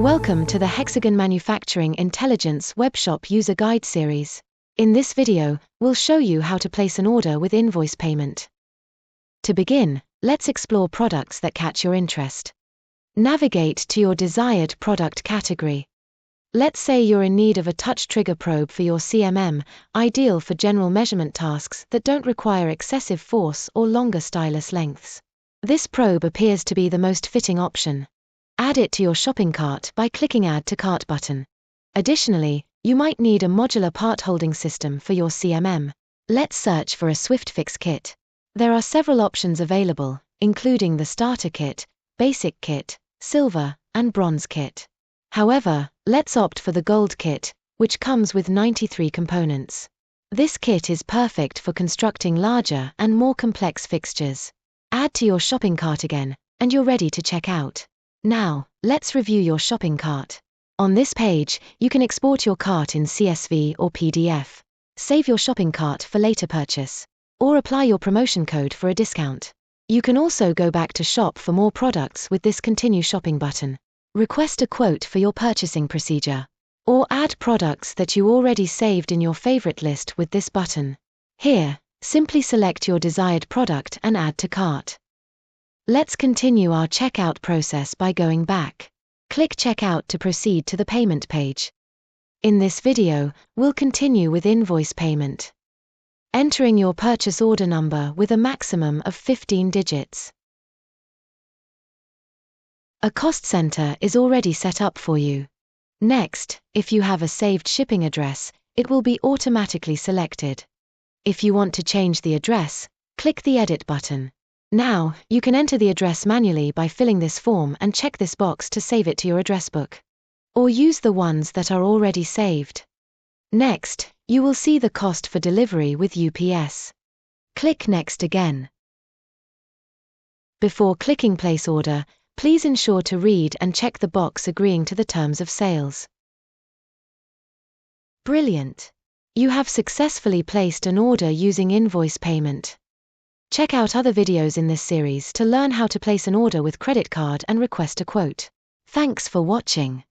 Welcome to the Hexagon Manufacturing Intelligence Webshop User Guide series. In this video, we'll show you how to place an order with invoice payment. To begin, let's explore products that catch your interest. Navigate to your desired product category. Let's say you're in need of a touch trigger probe for your CMM, ideal for general measurement tasks that don't require excessive force or longer stylus lengths. This probe appears to be the most fitting option. Add it to your shopping cart by clicking Add to Cart button. Additionally, you might need a modular part holding system for your CMM. Let's search for a Swift Fix kit. There are several options available, including the Starter Kit, Basic Kit, Silver, and Bronze Kit. However, let's opt for the Gold Kit, which comes with 93 components. This kit is perfect for constructing larger and more complex fixtures. Add to your shopping cart again, and you're ready to check out. Now, let's review your shopping cart. On this page, you can export your cart in CSV or PDF, save your shopping cart for later purchase, or apply your promotion code for a discount. You can also go back to shop for more products with this Continue Shopping button. Request a quote for your purchasing procedure, or add products that you already saved in your favorite list with this button. Here, simply select your desired product and add to cart. Let's continue our checkout process by going back. Click Checkout to proceed to the payment page. In this video, we'll continue with invoice payment. Entering your purchase order number with a maximum of 15 digits. A cost center is already set up for you. Next, if you have a saved shipping address, it will be automatically selected. If you want to change the address, click the Edit button. Now, you can enter the address manually by filling this form and check this box to save it to your address book. Or use the ones that are already saved. Next, you will see the cost for delivery with UPS. Click Next again. Before clicking Place Order, please ensure to read and check the box agreeing to the terms of sales. Brilliant! You have successfully placed an order using invoice payment. Check out other videos in this series to learn how to place an order with credit card and request a quote. Thanks for watching.